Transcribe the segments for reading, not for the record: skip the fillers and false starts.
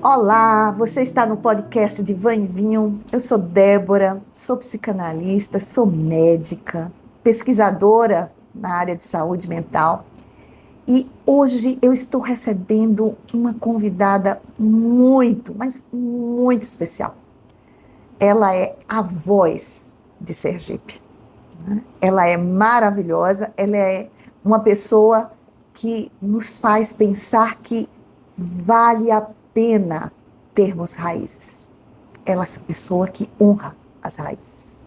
Olá, você está no podcast de Vã e Vinho. Eu sou Débora, sou psicanalista, sou médica, pesquisadora na área de saúde mental. E hoje eu estou recebendo uma convidada muito, mas muito especial. Ela é a voz de Sergipe. Ela é maravilhosa, ela é uma pessoa que nos faz pensar que vale a pena termos raízes. Ela é essa pessoa que honra as raízes.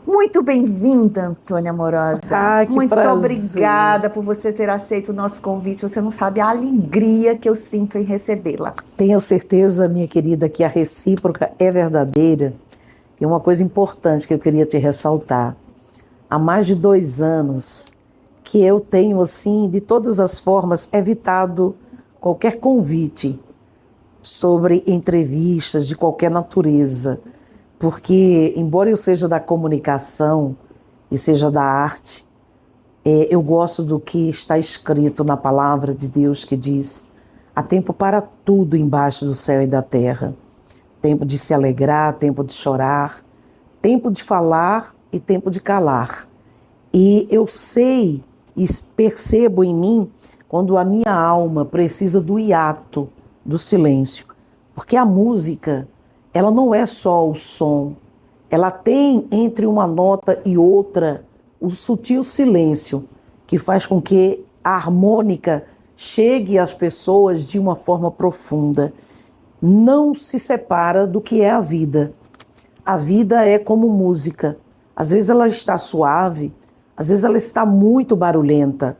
Muito bem-vinda, Antônia Amorosa. Que muito prazer. Obrigada por você ter aceito o nosso convite. Você não sabe a alegria que eu sinto em recebê-la. Tenha certeza, minha querida, que a recíproca é verdadeira. E uma coisa importante que eu queria te ressaltar. Há mais de 2 anos que eu tenho, assim, de todas as formas, evitado qualquer convite sobre entrevistas de qualquer natureza. Porque, embora eu seja da comunicação e seja da arte, eu gosto do que está escrito na palavra de Deus que diz: há tempo para tudo embaixo do céu e da terra. Tempo de se alegrar, tempo de chorar, tempo de falar e tempo de calar. E eu sei e percebo em mim quando a minha alma precisa do hiato, do silêncio. Porque a música, ela não é só o som. Ela tem entre uma nota e outra o sutil silêncio que faz com que a harmônica chegue às pessoas de uma forma profunda. Não se separa do que é a vida. A vida é como música. Às vezes ela está suave, às vezes ela está muito barulhenta,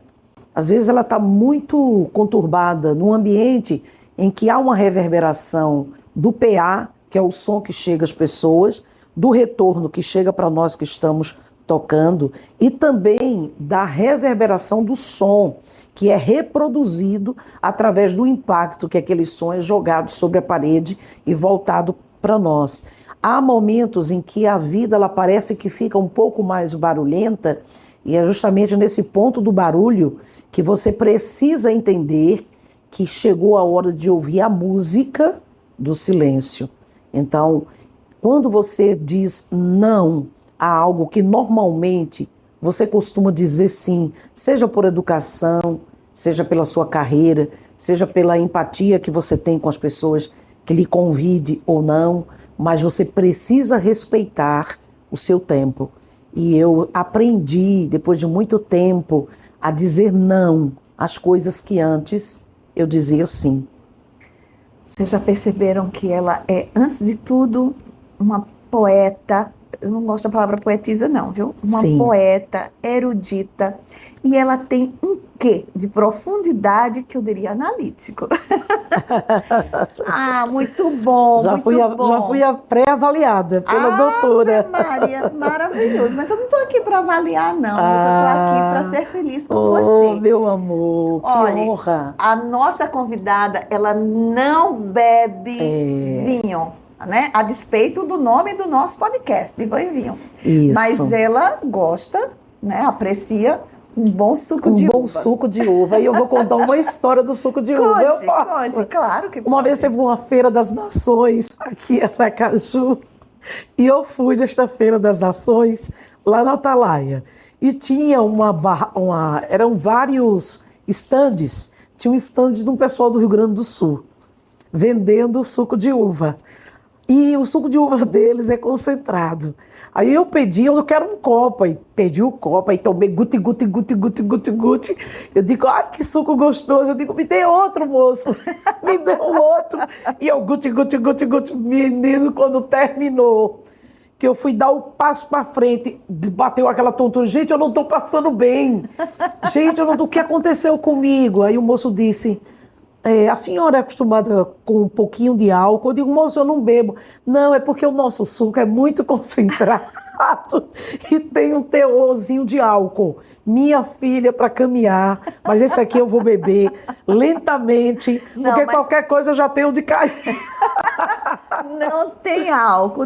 às vezes ela está muito conturbada num ambiente em que há uma reverberação do PA, que é o som que chega às pessoas, do retorno que chega para nós que estamos tocando e também da reverberação do som, que é reproduzido através do impacto que aquele som é jogado sobre a parede e voltado para nós. Há momentos em que a vida ela parece que fica um pouco mais barulhenta e é justamente nesse ponto do barulho que você precisa entender que chegou a hora de ouvir a música do silêncio. Então, quando você diz não a algo que normalmente você costuma dizer sim, seja por educação, seja pela sua carreira, seja pela empatia que você tem com as pessoas que lhe convide ou não, mas você precisa respeitar o seu tempo. E eu aprendi, depois de muito tempo, a dizer não às coisas que antes eu dizia sim. Vocês já perceberam que ela é, antes de tudo, uma poeta? Eu não gosto da palavra poetisa não, viu? Uma Sim. Poeta erudita. E ela tem um quê de profundidade que eu diria analítico. Muito bom, Já fui pré-avaliada pela doutora. Maria, maravilhoso. Mas eu não estou aqui para avaliar, não. Eu já estou aqui para ser feliz com você. Meu amor, que Olha, honra. A nossa convidada, ela não bebe vinho, né? A despeito do nome do nosso podcast, de Vã e Vinho. Isso. Mas ela gosta, né? Aprecia um bom suco de uva. Um bom suco de uva. E eu vou contar uma história do suco de uva. Eu posso? Conte, claro que pode. Uma vez teve uma Feira das Nações aqui em Aracaju. E eu fui nesta Feira das Nações lá na Atalaia. E tinha eram vários estandes. Tinha um estande de um pessoal do Rio Grande do Sul vendendo suco de uva. E o suco de uva deles é concentrado. Aí eu pedi, eu quero um copo. Aí pedi o copo, aí tomei guti. Eu digo, ai, que suco gostoso. Eu digo, me dê outro, moço. Me dê outro. E eu guti. Menino, quando terminou, que eu fui dar o passo para frente, bateu aquela tontura. Gente, eu não estou passando bem. Gente, o que aconteceu comigo? Aí o moço disse... a senhora é acostumada com um pouquinho de álcool? Eu digo, moço, eu não bebo. Não, é porque o nosso suco é muito concentrado e tem um teorzinho de álcool. Minha filha, para caminhar, mas esse aqui eu vou beber lentamente, porque qualquer coisa eu já tenho de cair. Não tem álcool.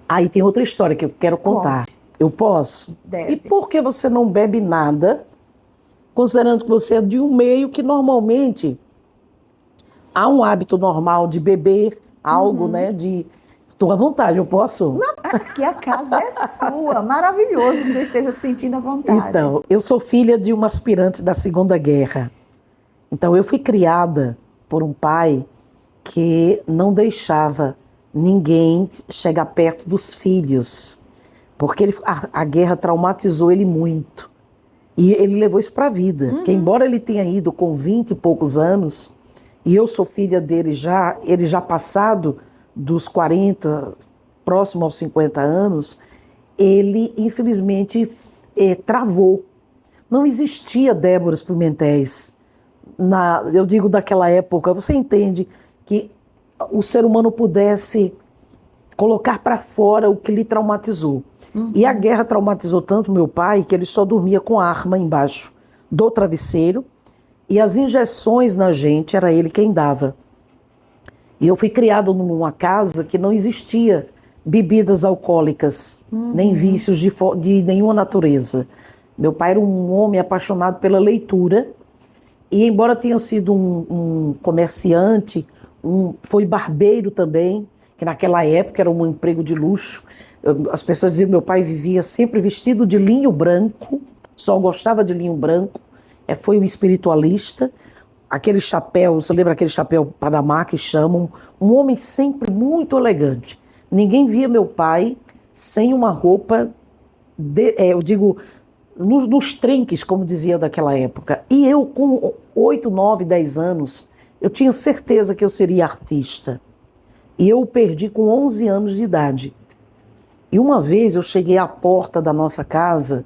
Aí tem outra história que eu quero contar. Conte. Eu posso? Deve. E por que você não bebe nada, considerando que você é de um meio que normalmente há um hábito normal de beber algo, né? Estou à vontade, eu posso? Aqui a casa é sua. Maravilhoso que você esteja sentindo à vontade. Então, eu sou filha de uma aspirante da Segunda Guerra. Então, eu fui criada por um pai que não deixava ninguém chegar perto dos filhos, porque a guerra traumatizou ele muito. E ele levou isso para a vida. Porque, embora ele tenha ido com 20 e poucos anos, e eu sou filha dele já, ele já passado dos 40, próximo aos 50 anos, ele, infelizmente, travou. Não existia Déboras Pimentéis. Eu digo daquela época, você entende que o ser humano pudesse colocar para fora o que lhe traumatizou. E a guerra traumatizou tanto meu pai que ele só dormia com a arma embaixo do travesseiro e as injeções na gente era ele quem dava. E eu fui criado numa casa que não existia bebidas alcoólicas, nem vícios de nenhuma natureza. Meu pai era um homem apaixonado pela leitura e, embora tenha sido um comerciante, foi barbeiro também, que naquela época era um emprego de luxo. As pessoas diziam que meu pai vivia sempre vestido de linho branco, só gostava de linho branco, foi um espiritualista. Aquele chapéu, você lembra aquele chapéu Panamá que chamam? Um homem sempre muito elegante. Ninguém via meu pai sem uma roupa, eu digo, nos trinques, como dizia daquela época. E eu, com 8, 9, 10 anos, eu tinha certeza que eu seria artista. E eu o perdi com 11 anos de idade. E uma vez eu cheguei à porta da nossa casa,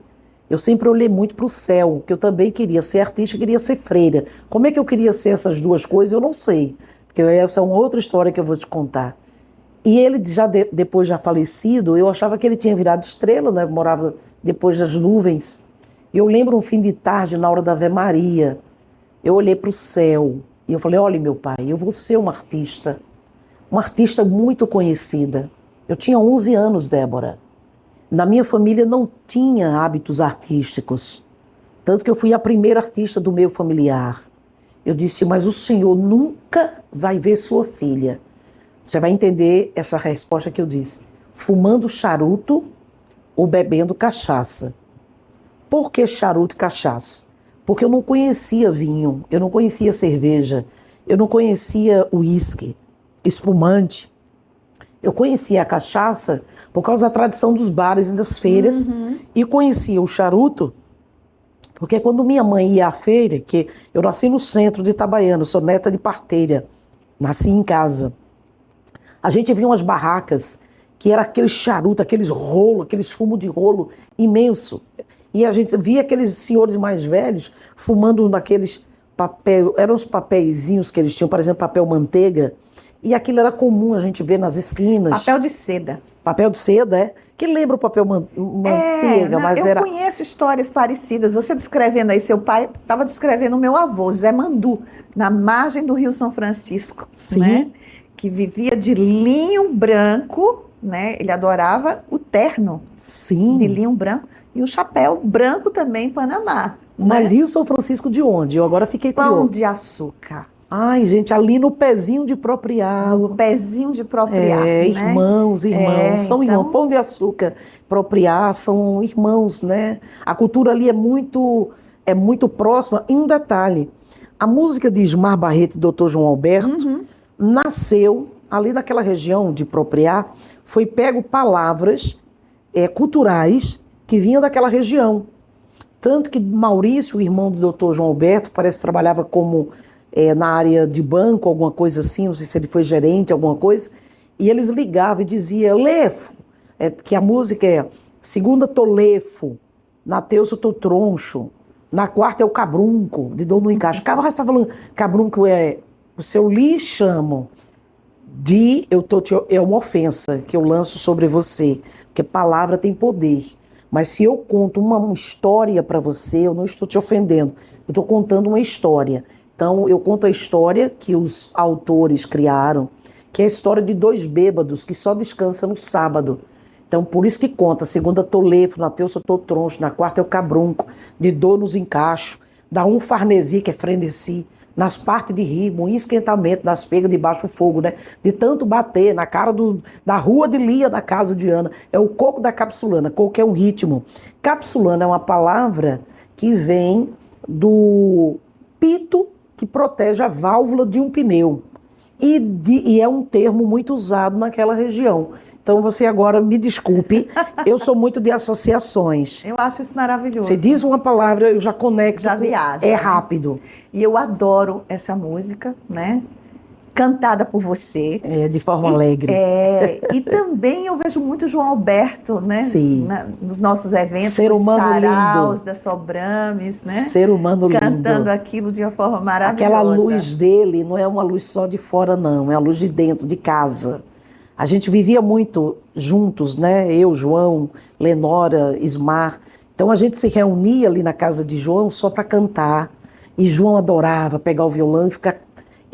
eu sempre olhei muito para o céu, que eu também queria ser artista e queria ser freira. Como é que eu queria ser essas duas coisas, eu não sei. Porque essa é uma outra história que eu vou te contar. E ele, depois já falecido, eu achava que ele tinha virado estrela, né? Morava depois das nuvens. E eu lembro um fim de tarde, na hora da Ave Maria, eu olhei para o céu e eu falei, olha meu pai, eu vou ser uma artista muito conhecida. Eu tinha 11 anos, Débora. Na minha família não tinha hábitos artísticos. Tanto que eu fui a primeira artista do meio familiar. Eu disse, mas o senhor nunca vai ver sua filha. Você vai entender essa resposta que eu disse. Fumando charuto ou bebendo cachaça. Por que charuto e cachaça? Porque eu não conhecia vinho, eu não conhecia cerveja, eu não conhecia uísque, espumante. Eu conhecia a cachaça por causa da tradição dos bares e das feiras e conhecia o charuto porque quando minha mãe ia à feira, que eu nasci no centro de Itabaiana, sou neta de parteira, nasci em casa, a gente via umas barracas que era aquele charuto, aqueles rolos, aqueles fumos de rolo imenso. E a gente via aqueles senhores mais velhos fumando naqueles papel, eram os papeizinhos que eles tinham, por exemplo, papel manteiga, e aquilo era comum a gente ver nas esquinas. Papel de seda. Papel de seda, que lembra o papel manteiga, mas eu era... Eu conheço histórias parecidas. Você descrevendo aí, seu pai estava descrevendo o meu avô, Zé Mandu, na margem do Rio São Francisco. Sim. Né? Que vivia de linho branco, né? Ele adorava o terno. Sim. De linho branco. E o chapéu branco também, Panamá. Mas né? Rio São Francisco de onde? Eu agora fiquei curioso. Pão de açúcar. Ai, gente, ali no pezinho de Propriá. No pezinho de Propriá. Né? Irmãos, são então... irmãos. Pão de açúcar, Propriá, são irmãos, né? A cultura ali é muito próxima. E um detalhe, a música de Ismar Barreto e Dr. João Alberto nasceu ali naquela região de Propriá, foi pego palavras culturais que vinham daquela região. Tanto que Maurício, o irmão do Dr. João Alberto, parece que trabalhava como na área de banco, alguma coisa assim, não sei se ele foi gerente, alguma coisa, e eles ligavam e diziam, Lefo, que a música é segunda tô lefo, na terça eu tô troncho, na quarta é o cabrunco, de dor no encaixe. Acaba está falando, cabrunco o seu lhe chamo, é uma ofensa que eu lanço sobre você, porque palavra tem poder. Mas se eu conto uma história para você, eu não estou te ofendendo, eu estou contando uma história. Então, eu conto a história que os autores criaram, que é a história de dois bêbados que só descansam no sábado. Então, por isso que conta, segunda tô lefo, na terça eu tô troncho, na quarta eu cabrunco, de dor nos encaixos, dá um farnesi, que é frenesi, nas partes de rimo, esquentamento, nas pegas de baixo fogo, né? De tanto bater na cara da rua de Lia, na casa de Ana. É o coco da capsulana. Coco é um ritmo. Capsulana é uma palavra que vem do pito que protege a válvula de um pneu. E é um termo muito usado naquela região. Então você agora me desculpe, eu sou muito de associações. Eu acho isso maravilhoso. Você diz uma palavra, eu já conecto. Já viaja. É né? rápido. E eu adoro essa música, né? Cantada por você. É, de forma alegre. E também eu vejo muito João Alberto, né? Sim. Nos nossos eventos, Ser humano saraus, lindo. da Sobrames, né? Ser humano lindo. Cantando aquilo de uma forma maravilhosa. Aquela luz dele não é uma luz só de fora, não. É a luz de dentro, de casa. A gente vivia muito juntos, né? Eu, João, Lenora, Ismar. Então a gente se reunia ali na casa de João só para cantar. E João adorava pegar o violão e ficar...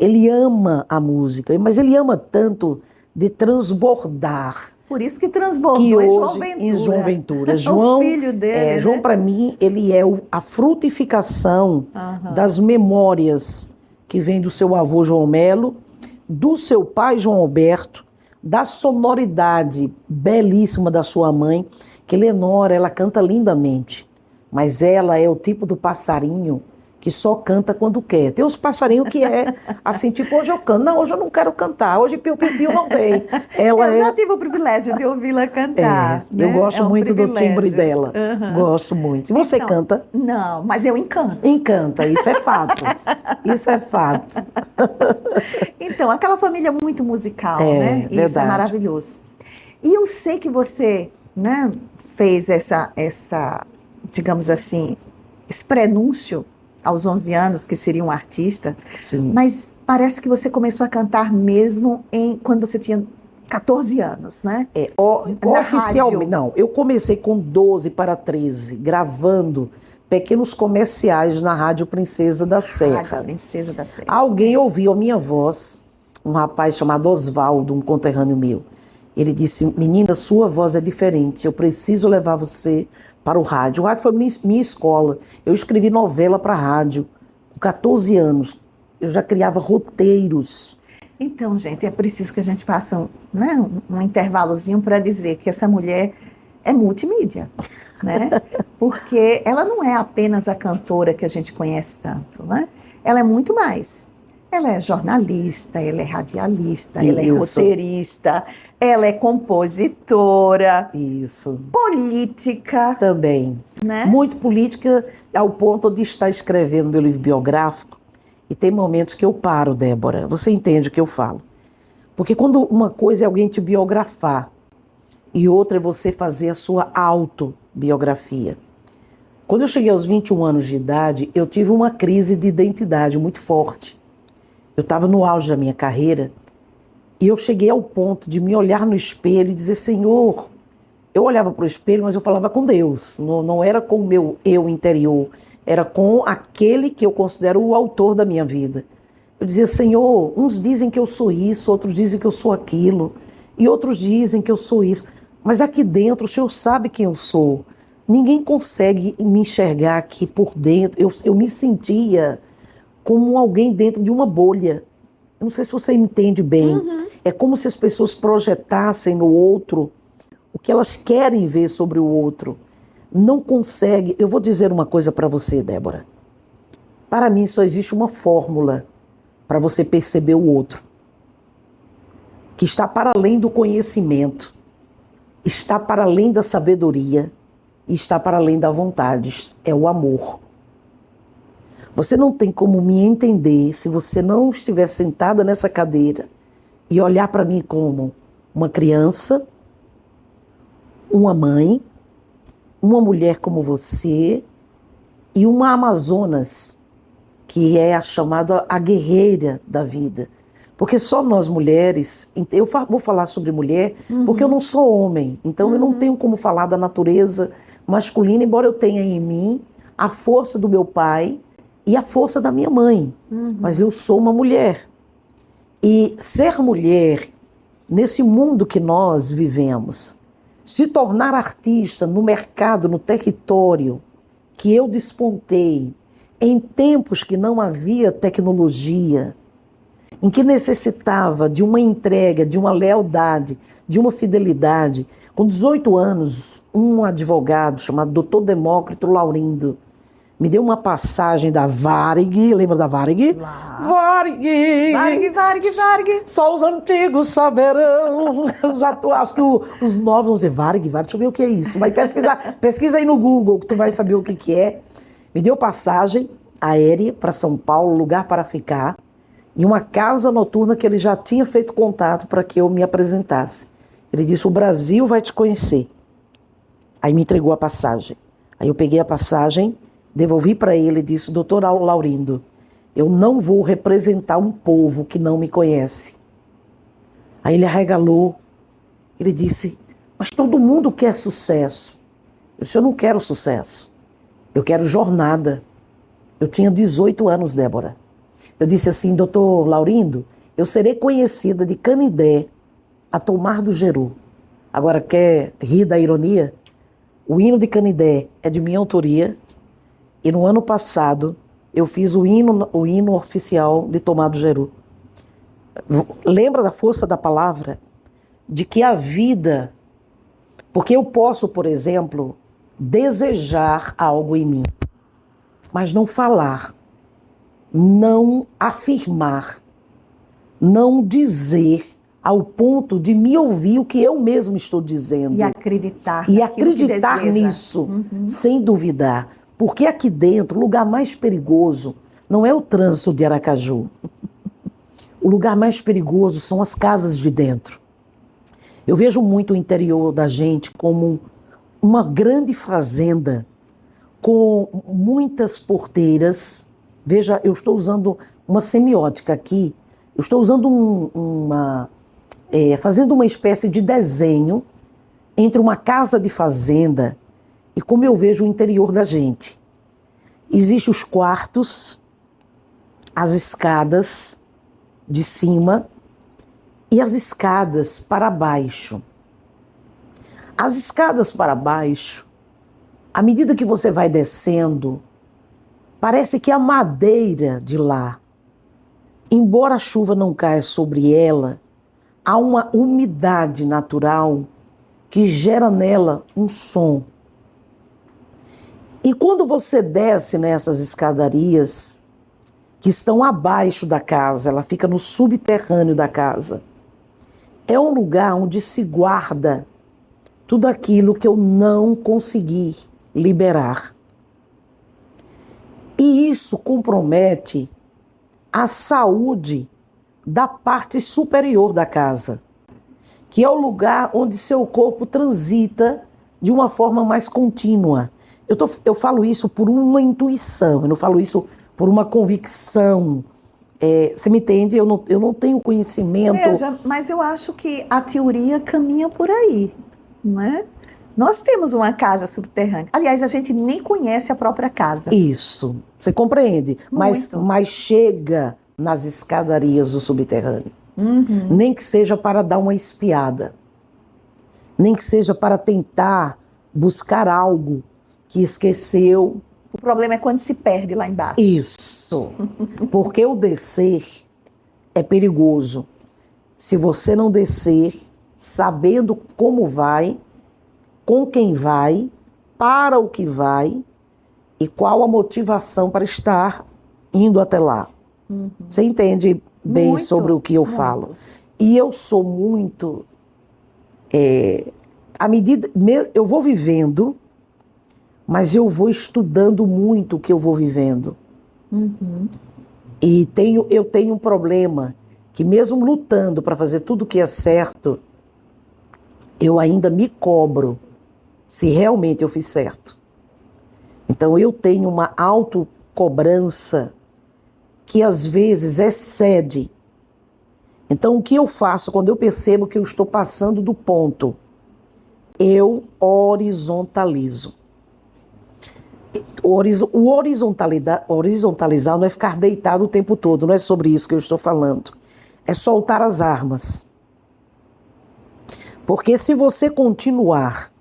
Ele ama a música, mas ele ama tanto de transbordar. Por isso que transbordou Que hoje, em João Ventura. João, o filho dele. João, né? para mim, ele é a frutificação das memórias que vem do seu avô João Melo, do seu pai João Alberto, da sonoridade belíssima da sua mãe, que Lenora, ela canta lindamente, mas ela é o tipo do passarinho que só canta quando quer. Tem uns passarinhos que é assim, tipo, hoje eu canto. Não, hoje eu não quero cantar, hoje piu-piu-piu não tem. Eu já tive o privilégio de ouvi-la cantar. Eu gosto muito do timbre dela, gosto muito. E você então, canta? Não, mas eu encanto. Encanta, isso é fato. Isso é fato. Então, aquela família muito musical, né? Verdade. Isso é maravilhoso. E eu sei que você, né, fez essa, digamos assim, esse prenúncio aos 11 anos, que seria um artista. Sim. Mas parece que você começou a cantar mesmo quando você tinha 14 anos, né? Oficialmente, não. Eu comecei com 12 para 13, gravando pequenos comerciais na Rádio Princesa da Serra. Rádio Princesa da Serra. Alguém ouviu a minha voz, um rapaz chamado Oswaldo, um conterrâneo meu. Ele disse, menina, sua voz é diferente, eu preciso levar você para o rádio. O rádio foi minha escola. Eu escrevi novela para a rádio. Com 14 anos, eu já criava roteiros. Então, gente, é preciso que a gente faça um intervalozinho para dizer que essa mulher é multimídia, né? Porque ela não é apenas a cantora que a gente conhece tanto, né? Ela é muito mais. Ela é jornalista, ela é radialista, ela é roteirista, ela é compositora. Isso. Política. Também. Né? Muito política, ao ponto de estar escrevendo meu livro biográfico. E tem momentos que eu paro, Débora. Você entende o que eu falo. Porque quando uma coisa é alguém te biografar e outra é você fazer a sua autobiografia. Quando eu cheguei aos 21 anos de idade, eu tive uma crise de identidade muito forte. Eu estava no auge da minha carreira e eu cheguei ao ponto de me olhar no espelho e dizer, Senhor, eu olhava para o espelho, mas eu falava com Deus, não era com o meu eu interior, era com aquele que eu considero o autor da minha vida. Eu dizia, Senhor, uns dizem que eu sou isso, outros dizem que eu sou aquilo, e outros dizem que eu sou isso, mas aqui dentro o Senhor sabe quem eu sou. Ninguém consegue me enxergar aqui por dentro. Eu me sentia como alguém dentro de uma bolha. Eu não sei se você entende bem. É como se as pessoas projetassem no outro o que elas querem ver sobre o outro. Não consegue. Eu vou dizer uma coisa para você, Débora. Para mim só existe uma fórmula para você perceber o outro, que está para além do conhecimento, está para além da sabedoria, e está para além da vontade. É o amor. Você não tem como me entender se você não estiver sentada nessa cadeira e olhar para mim como uma criança, uma mãe, uma mulher como você e uma Amazonas, que é a chamada a guerreira da vida. Porque só nós mulheres, eu vou falar sobre mulher porque eu não sou homem, então eu não tenho como falar da natureza masculina, embora eu tenha em mim a força do meu pai e a força da minha mãe, mas eu sou uma mulher. E ser mulher, nesse mundo que nós vivemos, se tornar artista no mercado, no território que eu despontei, em tempos que não havia tecnologia, em que necessitava de uma entrega, de uma lealdade, de uma fidelidade. Com 18 anos, um advogado chamado Dr. Demócrito Laurindo me deu uma passagem da Varig, lembra da Varig? Varig! Varig, Varig, Varig! Só os antigos saberão. Acho que os novos vão dizer Varig, Varig, deixa eu ver o que é isso. Vai pesquisa aí no Google que tu vai saber o que é. Me deu passagem aérea para São Paulo, lugar para ficar, em uma casa noturna que ele já tinha feito contato para que eu me apresentasse. Ele disse, o Brasil vai te conhecer. Aí me entregou a passagem. Aí eu peguei a passagem, devolvi para ele e disse, doutor Laurindo, eu não vou representar um povo que não me conhece. Aí ele arregalou, ele disse, mas todo mundo quer sucesso. Eu disse, eu não quero sucesso, eu quero jornada. Eu tinha 18 anos, Débora. Eu disse assim, doutor Laurindo, eu serei conhecida de Canidé a Tomar do Jeru. Agora, quer rir da ironia? O hino de Canidé é de minha autoria e no ano passado eu fiz o hino oficial de Tomar do Jeru. Lembra da força da palavra? De que a vida... Porque eu posso, por exemplo, desejar algo em mim, mas não falar, não afirmar, não dizer ao ponto de me ouvir o que eu mesmo estou dizendo. E acreditar. E acreditar nisso, sem duvidar. Porque aqui dentro, o lugar mais perigoso não é o trânsito de Aracaju. O lugar mais perigoso são as casas de dentro. Eu vejo muito o interior da gente como uma grande fazenda com muitas porteiras. Veja, eu estou usando uma semiótica aqui. Eu estou usando fazendo uma espécie de desenho entre uma casa de fazenda e como eu vejo o interior da gente. Existem os quartos, as escadas de cima e as escadas para baixo. As escadas para baixo, à medida que você vai descendo, parece que a madeira de lá, embora a chuva não caia sobre ela, há uma umidade natural que gera nela um som. E quando você desce nessas escadarias, que estão abaixo da casa, ela fica no subterrâneo da casa, é um lugar onde se guarda tudo aquilo que eu não consegui liberar. E isso compromete a saúde da parte superior da casa, que é o lugar onde seu corpo transita de uma forma mais contínua. Eu falo isso por uma intuição, eu não falo isso por uma convicção. Você me entende? Eu não tenho conhecimento. Veja, mas eu acho que a teoria caminha por aí, não é? Nós temos uma casa subterrânea. Aliás, a gente nem conhece a própria casa. Isso, você compreende? Mas chega nas escadarias do subterrâneo. Nem que seja para dar uma espiada. Nem que seja para tentar buscar algo que esqueceu. O problema é quando se perde lá embaixo. Isso. Porque o descer é perigoso. Se você não descer sabendo como vai, com quem vai, para o que vai e qual a motivação para estar indo até lá. Você entende bem muito, sobre o que eu falo? E eu sou muito... à medida, eu vou vivendo, mas eu vou estudando muito o que eu vou vivendo. E eu tenho um problema, que mesmo lutando para fazer tudo o que é certo, eu ainda me cobro se realmente eu fiz certo. Então eu tenho uma autocobrança que às vezes excede. Então o que eu faço quando eu percebo que eu estou passando do ponto? Eu horizontalizo. O horizontalizar não é ficar deitado o tempo todo, não é sobre isso que eu estou falando. É soltar as armas. Porque se você continuar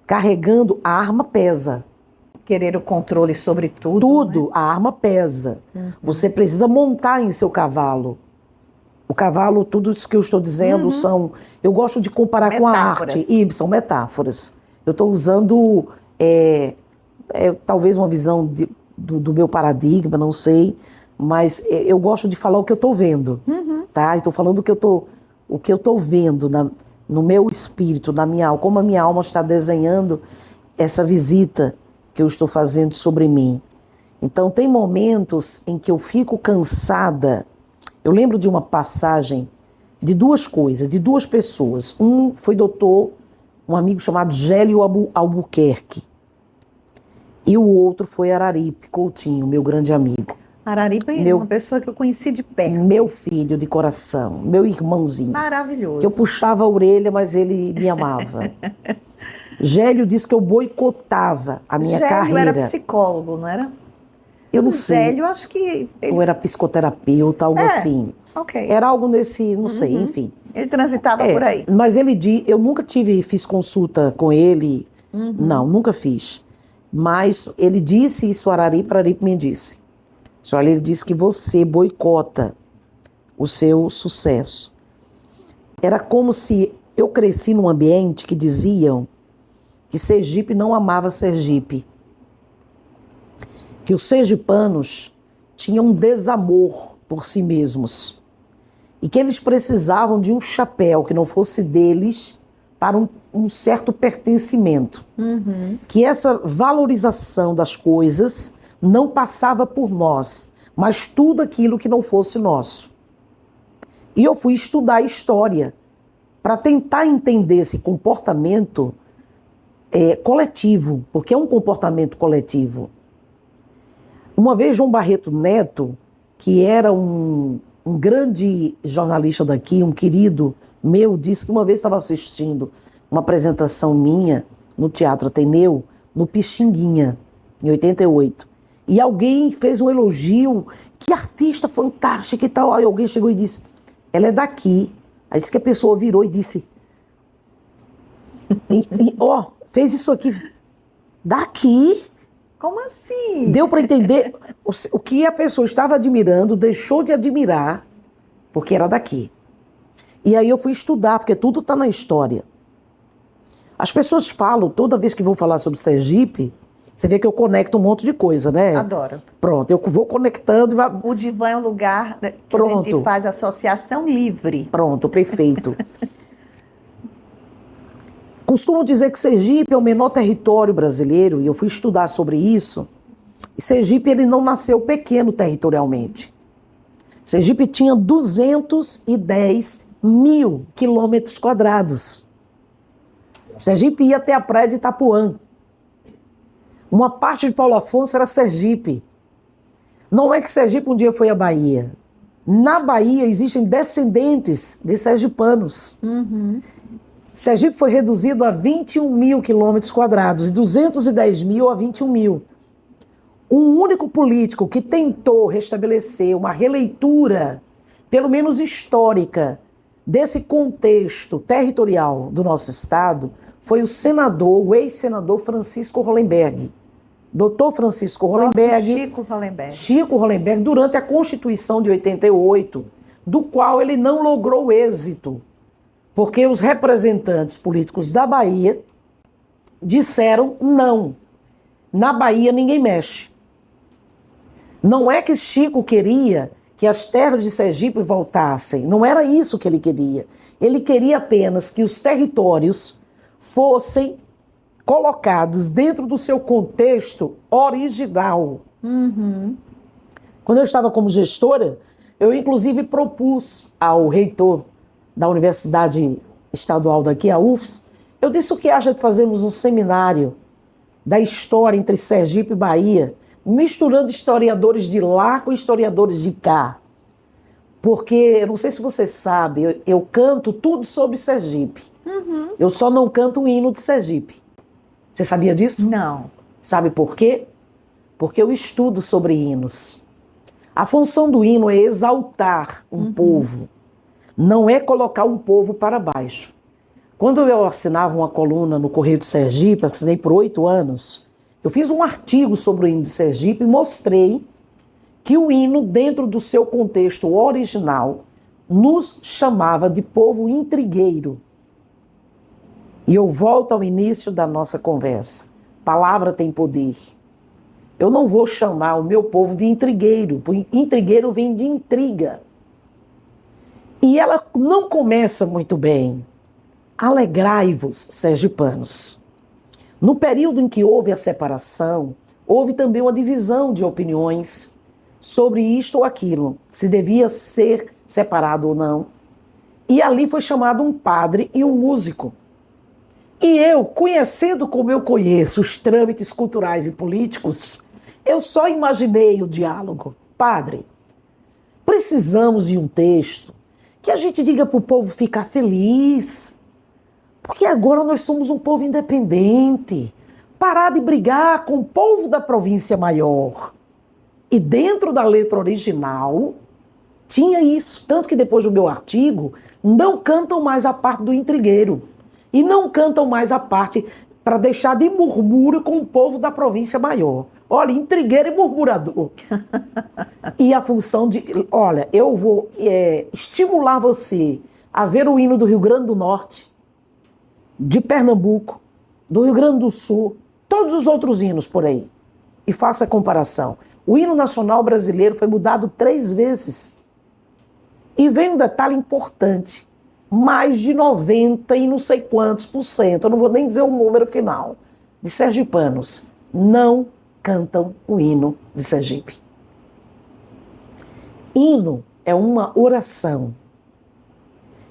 carregando, a arma pesa. Querer o controle sobre tudo. Tudo, Né? a arma pesa. Você precisa montar em seu cavalo. O cavalo, tudo isso que eu estou dizendo são... Eu gosto de comparar Metáforas. com a arte. E são metáforas. Eu estou usando, talvez uma visão do meu paradigma, não sei. Mas eu gosto de falar o que eu estou vendo. Tá? Eu estou falando o que eu estou vendo no meu espírito, na minha alma. Como a minha alma está desenhando essa visita que eu estou fazendo sobre mim. Então, tem momentos em que eu fico cansada. Eu lembro de uma passagem de duas coisas, de duas pessoas. Um foi um amigo chamado Gélio Albuquerque. E o outro foi Araripe Coutinho, meu grande amigo. Araripe é uma pessoa que eu conheci de perto. Meu filho de coração, meu irmãozinho. Maravilhoso. Que eu puxava a orelha, mas ele me amava. Gélio disse que eu boicotava a minha carreira. Gélio era psicólogo, não era? Eu não sei. Gélio, acho que... Ou era psicoterapeuta, algo assim. Ok. Era algo nesse, não sei, enfim. Ele transitava por aí. Mas eu nunca fiz consulta com ele. Não, nunca fiz. Mas ele disse isso, Araripe me disse. Olha, ele disse que você boicota o seu sucesso. Era como se eu cresci num ambiente que diziam que Sergipe não amava Sergipe. Que os sergipanos tinham um desamor por si mesmos. E que eles precisavam de um chapéu que não fosse deles para um certo pertencimento. Que essa valorização das coisas não passava por nós, mas tudo aquilo que não fosse nosso. E eu fui estudar história para tentar entender esse comportamento coletivo, porque é um comportamento coletivo. Uma vez João Barreto Neto, que era um grande jornalista daqui, um querido meu, disse que uma vez estava assistindo uma apresentação minha no Teatro Ateneu, no Pixinguinha, em 88. E alguém fez um elogio, que artista fantástica e tal. Aí alguém chegou e disse, ela é daqui. Aí disse que a pessoa virou e disse, fez isso aqui. Daqui? Como assim? Deu para entender o que a pessoa estava admirando, deixou de admirar, porque era daqui. E aí eu fui estudar, porque tudo está na história. As pessoas falam, toda vez que vão falar sobre Sergipe, você vê que eu conecto um monte de coisa, né? Adoro. Pronto, eu vou conectando. O divã é um lugar que a gente faz associação livre. Pronto, perfeito. Costumo dizer que Sergipe é o menor território brasileiro, e eu fui estudar sobre isso. E Sergipe ele não nasceu pequeno territorialmente. Sergipe tinha 210 mil quilômetros quadrados. Sergipe ia até a praia de Itapuã. Uma parte de Paulo Afonso era Sergipe. Não é que Sergipe um dia foi a Bahia. Na Bahia existem descendentes de sergipanos. Sergipe foi reduzido a 21 mil quilômetros quadrados, de 210 mil a 21 mil. Um único político que tentou restabelecer uma releitura, pelo menos histórica, desse contexto territorial do nosso estado, foi o ex-senador Francisco Hollenberg. Dr. Francisco Hollenberg. Chico Hollenberg, durante a Constituição de 88, do qual ele não logrou êxito, porque os representantes políticos da Bahia disseram não. Na Bahia ninguém mexe. Não é que Chico queria que as terras de Sergipe voltassem. Não era isso que ele queria. Ele queria apenas que os territórios fossem colocados dentro do seu contexto original. Quando eu estava como gestora, eu inclusive propus ao reitor da Universidade Estadual daqui, a UFS, eu disse o que acha de fazermos um seminário da história entre Sergipe e Bahia, misturando historiadores de lá com historiadores de cá. Porque, eu não sei se você sabe, eu canto tudo sobre Sergipe. Eu só não canto o hino de Sergipe. Você sabia disso? Não. Sabe por quê? Porque eu estudo sobre hinos. A função do hino é exaltar um povo. Não é colocar um povo para baixo. Quando eu assinava uma coluna no Correio de Sergipe, assinei por 8 anos, eu fiz um artigo sobre o hino de Sergipe e mostrei que o hino, dentro do seu contexto original, nos chamava de povo intrigueiro. E eu volto ao início da nossa conversa. Palavra tem poder. Eu não vou chamar o meu povo de intrigueiro, porque intrigueiro vem de intriga. E ela não começa muito bem. Alegrai-vos, sergipanos. No período em que houve a separação, houve também uma divisão de opiniões sobre isto ou aquilo, se devia ser separado ou não. E ali foi chamado um padre e um músico. E eu, conhecendo como eu conheço os trâmites culturais e políticos, eu só imaginei o diálogo. Padre, precisamos de um texto que a gente diga para o povo ficar feliz, porque agora nós somos um povo independente, parar de brigar com o povo da província maior. E dentro da letra original tinha isso, tanto que depois do meu artigo não cantam mais a parte do intrigueiro e não cantam mais a parte para deixar de murmúrio com o povo da província maior. Olha, intrigueiro e murmurador. E a função de... Olha, eu vou estimular você a ver o hino do Rio Grande do Norte, de Pernambuco, do Rio Grande do Sul, todos os outros hinos por aí. E faça a comparação. O hino nacional brasileiro foi mudado 3 vezes. E vem um detalhe importante. Mais de 90 e não sei quantos por cento, eu não vou nem dizer o número final, de sergipanos não cantam o hino de Sergipe. Hino é uma oração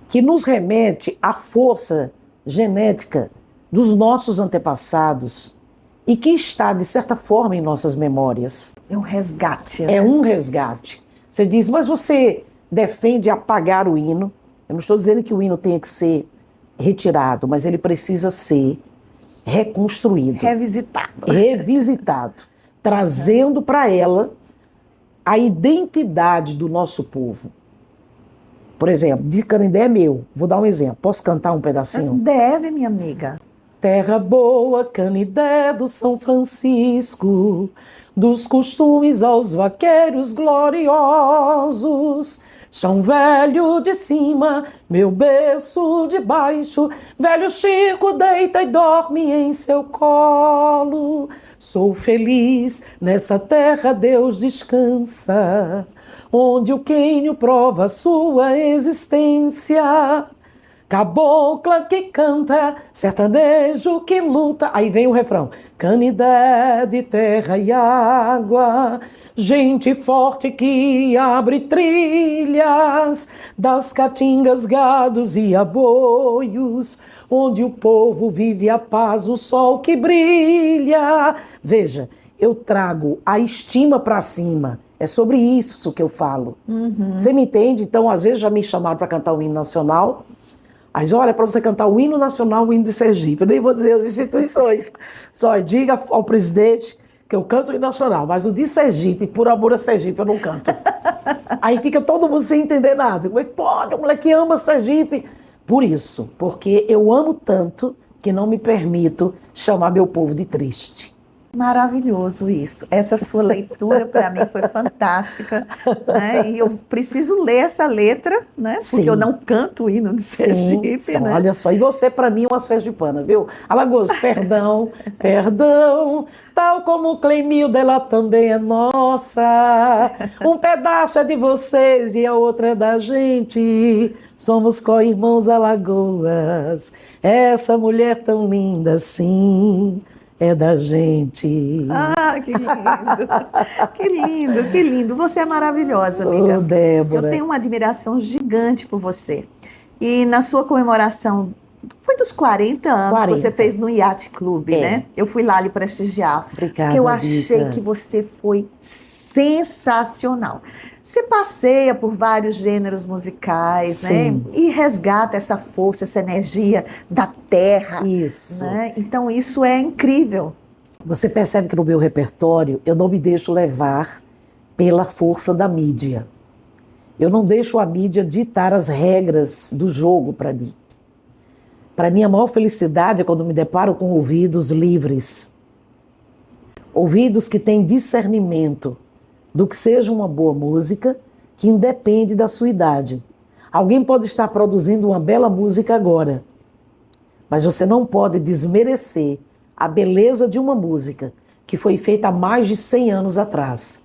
que nos remete à força genética dos nossos antepassados e que está, de certa forma, em nossas memórias. É um resgate. Né? É um resgate. Você diz, mas você defende apagar o hino. Eu não estou dizendo que o hino tenha que ser retirado, mas ele precisa ser reconstruído. Revisitado. Trazendo para ela a identidade do nosso povo. Por exemplo, de Canindé é meu. Vou dar um exemplo. Posso cantar um pedacinho? Deve, minha amiga. Terra boa, Canindé do São Francisco, dos costumes aos vaqueiros gloriosos. Chão velho de cima, meu berço de baixo, velho Chico deita e dorme em seu colo. Sou feliz, nessa terra Deus descansa, onde o quênio prova sua existência. Cabocla que canta, sertanejo que luta. Aí vem o refrão. Canindé de terra e água, gente forte que abre trilhas, das caatingas, gados e aboios, onde o povo vive a paz, o sol que brilha. Veja, eu trago a estima para cima. É sobre isso que eu falo. Você me entende? Então, às vezes já me chamaram para cantar o hino nacional. Aí, olha, para você cantar o hino nacional, o hino de Sergipe. Eu nem vou dizer as instituições. Só diga ao presidente que eu canto o hino nacional, mas o de Sergipe, por amor a Sergipe, eu não canto. Aí fica todo mundo sem entender nada. Como é que pode? O moleque ama Sergipe. Por isso, porque eu amo tanto que não me permito chamar meu povo de triste. Maravilhoso isso. Essa sua leitura, para mim, foi fantástica. Né? E eu preciso ler essa letra, né? Porque Sim. eu não canto o hino de Sergipe. Sim, né? Olha só. E você, para mim, é uma sergipana, viu? Alagoas, perdão, perdão. Tal como o Cleimilda, ela também é nossa. Um pedaço é de vocês e a outra é da gente. Somos co-irmãos Alagoas. Essa mulher tão linda assim é da gente. Ah, que lindo. Que lindo, que lindo. Você é maravilhosa, amiga. Ô, Débora. Eu tenho uma admiração gigante por você. E na sua comemoração, foi dos 40 anos 40. que você fez no Yacht Club, né? Eu fui lá lhe prestigiar. Obrigada, porque eu achei Rita. que você foi sensacional. Você passeia por vários gêneros musicais, Sim. né? E resgata essa força, essa energia da terra. Isso. Né? Então isso é incrível. Você percebe que no meu repertório eu não me deixo levar pela força da mídia. Eu não deixo a mídia ditar as regras do jogo para mim. Para mim, a maior felicidade é quando me deparo com ouvidos livres. Ouvidos que têm discernimento do que seja uma boa música, que independe da sua idade. Alguém pode estar produzindo uma bela música agora, mas você não pode desmerecer a beleza de uma música que foi feita há mais de 100 anos atrás.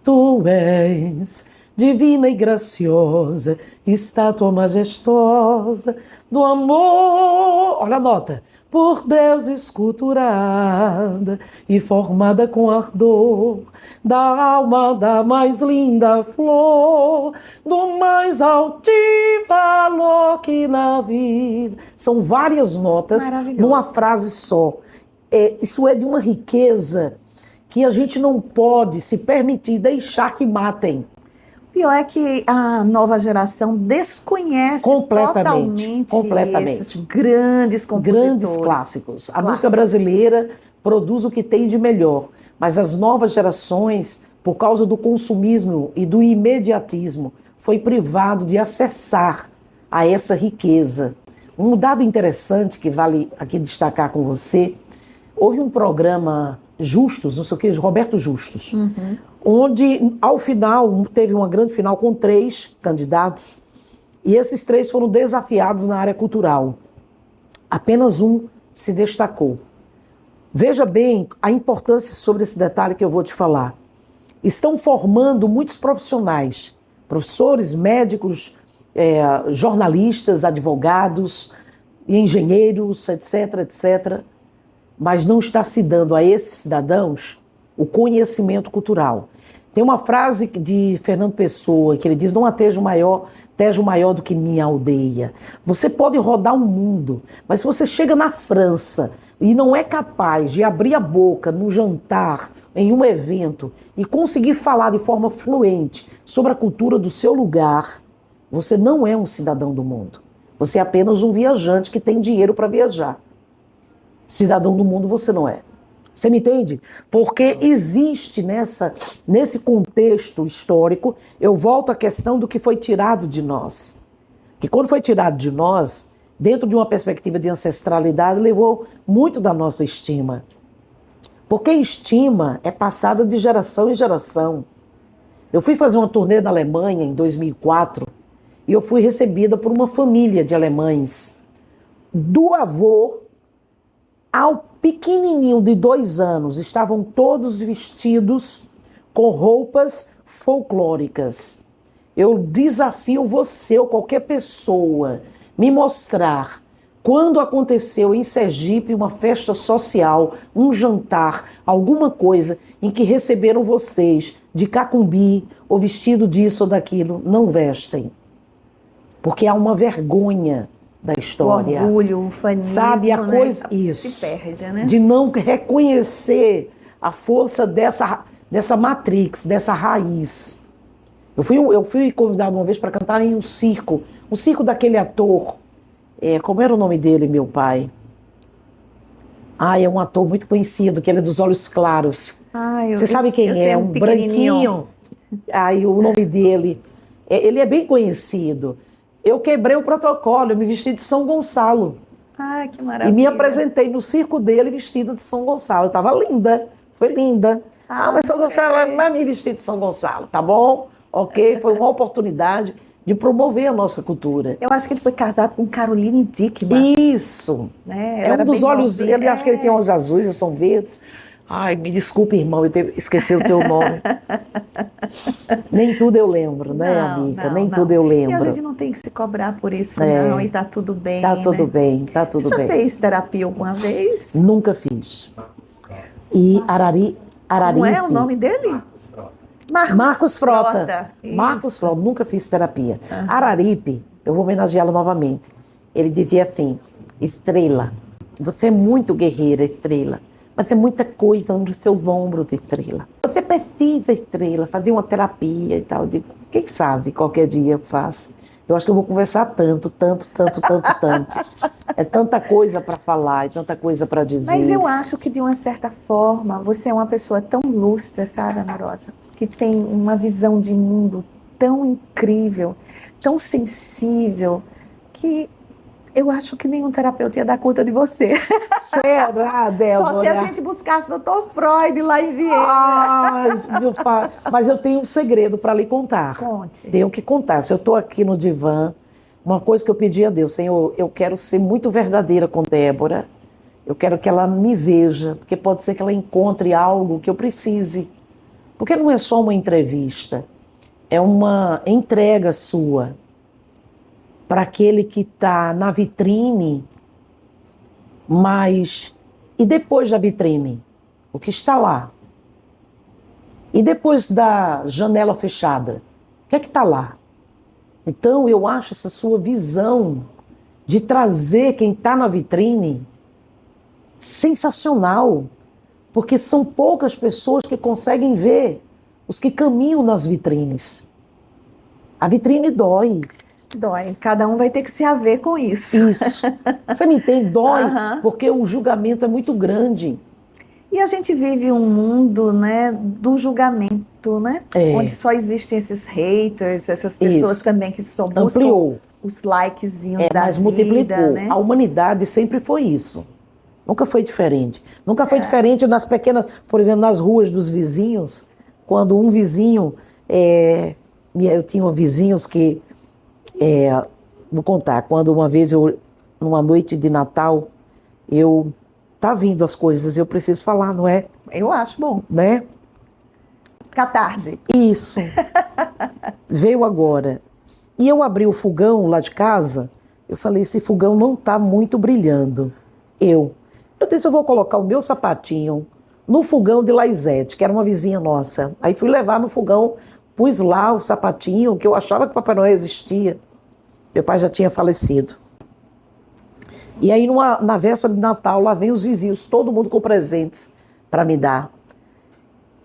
Tu és divina e graciosa, estátua majestosa do amor. Olha a nota. Por Deus esculturada e formada com ardor, da alma da mais linda flor, do mais alto valor que na vida. São várias notas numa frase só. Isso é de uma riqueza que a gente não pode se permitir deixar que matem. Pior é que a nova geração desconhece totalmente esses grandes compositores. Grandes clássicos. A música brasileira produz o que tem de melhor, mas as novas gerações, por causa do consumismo e do imediatismo, foi privado de acessar a essa riqueza. Um dado interessante que vale aqui destacar com você, houve um programa Justus, não sei o que, Roberto Justus, onde ao final teve uma grande final com 3 candidatos e esses 3 foram desafiados na área cultural. Apenas um se destacou. Veja bem a importância sobre esse detalhe que eu vou te falar. Estão formando muitos profissionais, professores, médicos, jornalistas, advogados, engenheiros, etc, etc, mas não está se dando a esses cidadãos o conhecimento cultural. Tem uma frase de Fernando Pessoa que ele diz: não há tejo maior do que minha aldeia. Você pode rodar o mundo, mas se você chega na França e não é capaz de abrir a boca no jantar, em um evento, e conseguir falar de forma fluente sobre a cultura do seu lugar, você não é um cidadão do mundo. Você é apenas um viajante que tem dinheiro para viajar. Cidadão do mundo você não é. Você me entende? Porque existe nesse contexto histórico, eu volto à questão do que foi tirado de nós. Que quando foi tirado de nós, dentro de uma perspectiva de ancestralidade, levou muito da nossa estima. Porque estima é passada de geração em geração. Eu fui fazer uma turnê na Alemanha em 2004 e eu fui recebida por uma família de alemães. Do avô ao pequenininho de 2 anos, estavam todos vestidos com roupas folclóricas. Eu desafio você ou qualquer pessoa me mostrar quando aconteceu em Sergipe uma festa social, um jantar, alguma coisa em que receberam vocês de cacumbi ou vestido disso ou daquilo. Não vestem. Porque há uma vergonha da história. O orgulho, o fanismo, sabe, a coisa, isso, se perde, né? De não reconhecer a força dessa matrix, dessa raiz. Eu fui convidado uma vez para cantar em um circo daquele ator, como era o nome dele, meu pai? É um ator muito conhecido, que ele é dos olhos claros. Você sabe quem é? Um branquinho. O nome dele, ele é bem conhecido. Eu quebrei o protocolo, eu me vesti de São Gonçalo. Que maravilha. E me apresentei no circo dele vestida de São Gonçalo. Eu estava linda, foi linda. Mas São Gonçalo não é me vestir de São Gonçalo, tá bom? Ok, foi uma oportunidade de promover a nossa cultura. Eu acho que ele foi casado com Caroline Dickmann. Isso. É um dos olhos, ele acho que ele tem olhos azuis, eles são verdes. Me desculpe, irmão, eu esqueci o teu nome. Nem tudo eu lembro, né, amiga? Nem tudo eu lembro. E a gente não tem que se cobrar por isso, não, e tá tudo bem. Tá tudo bem, tá tudo bem. Você já fez terapia alguma vez? Nunca fiz. E Araripe. Como é o nome dele? Marcos Frota. Marcos Frota, nunca fiz terapia. Araripe, eu vou homenageá-lo novamente. Ele dizia assim: Estrela, você é muito guerreira, Estrela. Mas é muita coisa nos seus ombros, Estrela. Você precisa, Estrela, fazer uma terapia e tal. Eu digo, quem sabe, qualquer dia eu faço. Eu acho que eu vou conversar tanto. É tanta coisa para falar, é tanta coisa para dizer. Mas eu acho que, de uma certa forma, você é uma pessoa tão lúcida, sabe, Amorosa? Que tem uma visão de mundo tão incrível, tão sensível, que Eu acho que nenhum terapeuta ia dar conta de você. Será, Débora? Só se a gente buscasse o Dr. Freud lá em Viena. Ai, mas eu tenho um segredo para lhe contar. Conte. Tenho que contar. Se eu estou aqui no divã, uma coisa que eu pedi a Deus, Senhor, eu quero ser muito verdadeira com Débora. Eu quero que ela me veja, porque pode ser que ela encontre algo que eu precise. Porque não é só uma entrevista, é uma entrega sua para aquele que está na vitrine, mas e depois da vitrine? O que está lá? E depois da janela fechada? O que é que está lá? Então eu acho essa sua visão de trazer quem está na vitrine sensacional, porque são poucas pessoas que conseguem ver os que caminham nas vitrines. A vitrine dói. Dói. Cada um vai ter que se haver com isso. Isso. Você me entende? Dói, porque o julgamento é muito grande. E a gente vive um mundo, né, do julgamento, né? Onde só existem esses haters, essas pessoas também que só buscam ampliou os likezinhos da mas vida, multiplicou. né? A humanidade sempre foi isso. Nunca foi diferente. Nunca foi diferente nas pequenas, por exemplo, nas ruas dos vizinhos, quando um vizinho, eu tinha vizinhos que, vou contar, quando uma vez numa noite de Natal, tá vindo as coisas, eu preciso falar, não é? Eu acho bom. Né? Catarse. Isso. Veio agora. E eu abri o fogão lá de casa, eu falei, esse fogão não tá muito brilhando. Eu disse, eu vou colocar o meu sapatinho no fogão de Laizete, que era uma vizinha nossa. Aí fui levar no fogão, pus lá o sapatinho, que eu achava que o Papai Noel existia. Meu pai já tinha falecido. E aí, na véspera de Natal, lá vem os vizinhos, todo mundo com presentes para me dar.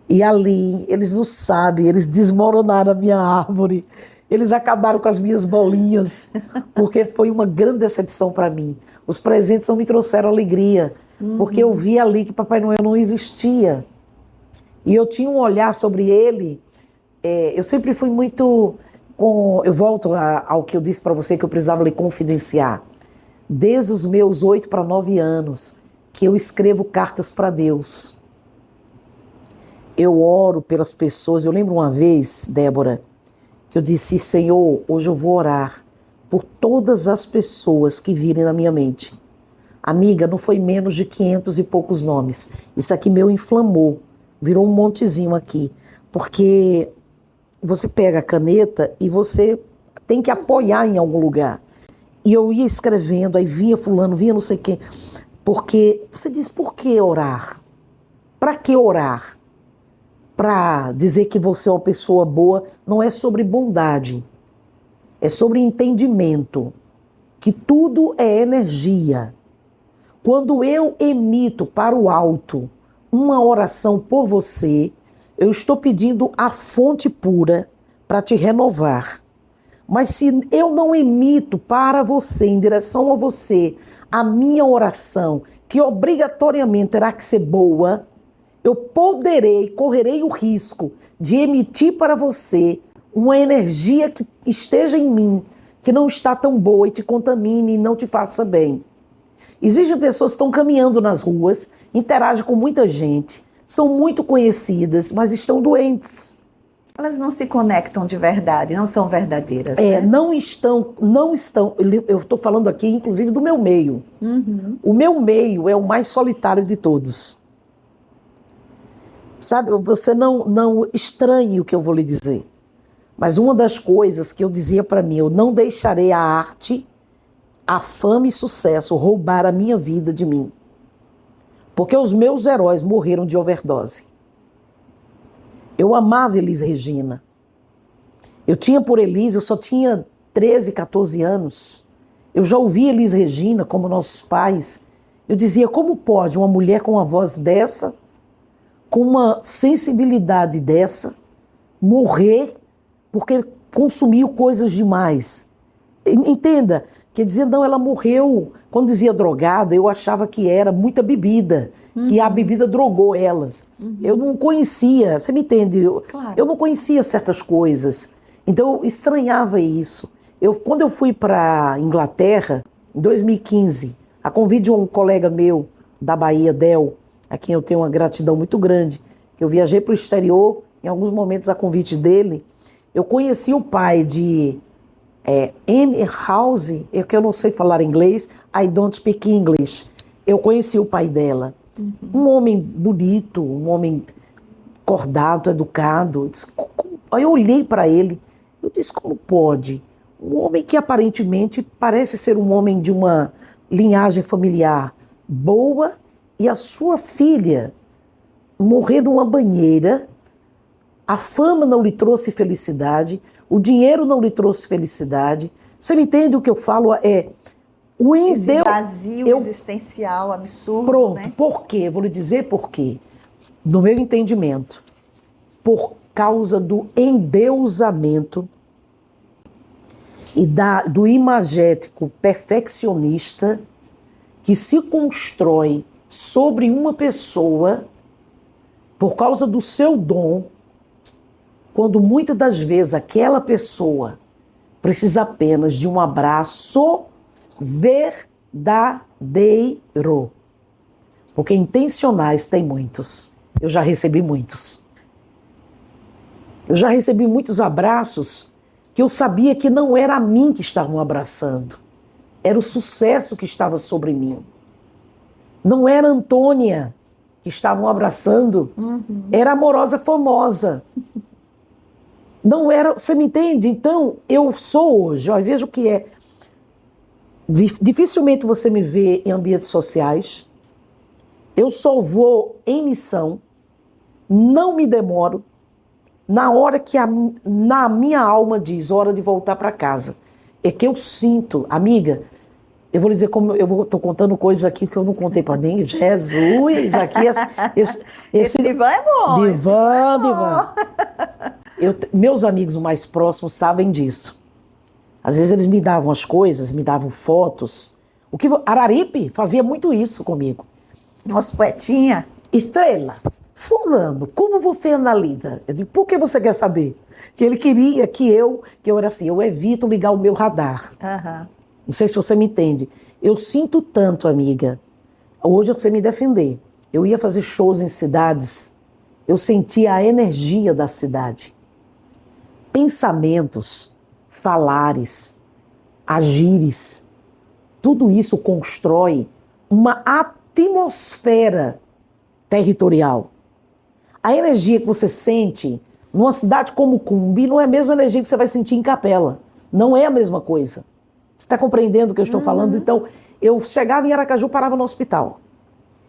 E ali, eles não sabem, eles desmoronaram a minha árvore. Eles acabaram com as minhas bolinhas, porque foi uma grande decepção para mim. Os presentes não me trouxeram alegria, porque eu vi ali que Papai Noel não existia. E eu tinha um olhar sobre ele, eu sempre fui muito... eu volto ao que eu disse para você, que eu precisava lhe confidenciar. Desde os meus 8 para 9 anos, que eu escrevo cartas para Deus. Eu oro pelas pessoas. Eu lembro uma vez, Débora, que eu disse, Senhor, hoje eu vou orar por todas as pessoas que virem na minha mente. Amiga, não foi menos de 500 e poucos nomes. Isso aqui meu inflamou, virou um montezinho aqui. Porque você pega a caneta e você tem que apoiar em algum lugar. E eu ia escrevendo, aí vinha fulano, vinha não sei quem. Porque você diz, por que orar? Para que orar? Para dizer que você é uma pessoa boa, não é sobre bondade. É sobre entendimento. Que tudo é energia. Quando eu emito para o alto uma oração por você, eu estou pedindo a fonte pura para te renovar. Mas se eu não emito para você, em direção a você, a minha oração, que obrigatoriamente terá que ser boa, eu correrei o risco de emitir para você uma energia que esteja em mim, que não está tão boa e te contamine e não te faça bem. Existem pessoas que estão caminhando nas ruas, interagem com muita gente, são muito conhecidas, mas estão doentes. Elas não se conectam de verdade, não são verdadeiras. Né? Não estão. Eu estou falando aqui, inclusive, do meu meio. O meu meio é o mais solitário de todos. Sabe, você não estranhe o que eu vou lhe dizer. Mas uma das coisas que eu dizia para mim, eu não deixarei a arte, a fama e sucesso roubar a minha vida de mim. Porque os meus heróis morreram de overdose. Eu amava Elis Regina. Eu tinha por Elis, eu só tinha 13, 14 anos. Eu já ouvi Elis Regina como nossos pais. Eu dizia, como pode uma mulher com uma voz dessa, com uma sensibilidade dessa, morrer porque consumiu coisas demais? Entenda, quer dizer, não, ela morreu, quando dizia drogada, eu achava que era muita bebida, que a bebida drogou ela. Eu não conhecia, você me entende? Claro. Eu não conhecia certas coisas, então eu estranhava isso. Quando eu fui para Inglaterra, em 2015, a convite de um colega meu da Bahia, Del, a quem eu tenho uma gratidão muito grande, que eu viajei para o exterior, em alguns momentos a convite dele, eu conheci o pai de Amy House, que eu não sei falar inglês, I don't speak English. Eu conheci o pai dela. Um homem bonito, um homem acordado, educado. Aí eu olhei para ele, eu disse, como pode? Um homem que aparentemente parece ser um homem de uma linhagem familiar boa e a sua filha morrer numa banheira, a fama não lhe trouxe felicidade, o dinheiro não lhe trouxe felicidade. Você me entende o que eu falo? Esse vazio existencial absurdo, pronto, né? Por quê? Vou lhe dizer por quê. No meu entendimento, por causa do endeusamento e do imagético perfeccionista que se constrói sobre uma pessoa por causa do seu dom, quando muitas das vezes aquela pessoa precisa apenas de um abraço verdadeiro. Porque intencionais tem muitos. Eu já recebi muitos. Eu já recebi muitos abraços que eu sabia que não era a mim que estavam abraçando. Era o sucesso que estava sobre mim. Não era a Antônia que estavam abraçando. Era a amorosa famosa. Não era, você me entende? Então, eu sou hoje, ó, veja o que é. Dificilmente você me vê em ambientes sociais. Eu só vou em missão, não me demoro, na hora que na minha alma diz, hora de voltar para casa. É que eu sinto, amiga, eu vou dizer como estou contando coisas aqui que eu não contei para ninguém. Jesus, aqui esse divã é bom. Divã. Meus amigos mais próximos sabem disso. Às vezes eles me davam as coisas, me davam fotos. Araripe fazia muito isso comigo. Nossa, poetinha. Estrela, fulano, como você analisa? Eu digo, por que você quer saber? Que ele queria que eu era assim, eu evito ligar o meu radar. Não sei se você me entende. Eu sinto tanto, amiga. Hoje eu sei me defender. Eu ia fazer shows em cidades, eu sentia a energia da cidade. Pensamentos, falares, agires, tudo isso constrói uma atmosfera territorial. A energia que você sente numa cidade como Cumbi não é a mesma energia que você vai sentir em Capela. Não é a mesma coisa. Você está compreendendo o que eu estou falando? Então, eu chegava em Aracaju, parava no hospital.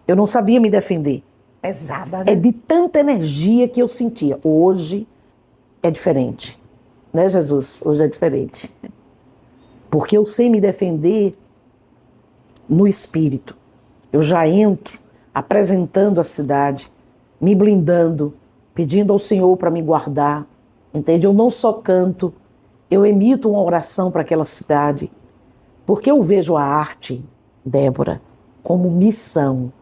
Eu não sabia me defender. Pesada, né? É de tanta energia que eu sentia. Hoje é diferente. Né, Jesus? Hoje é diferente. Porque eu sei me defender no espírito. Eu já entro apresentando a cidade, me blindando, pedindo ao Senhor para me guardar. Entende? Eu não só canto, eu emito uma oração para aquela cidade. Porque eu vejo a arte, Débora, como missão.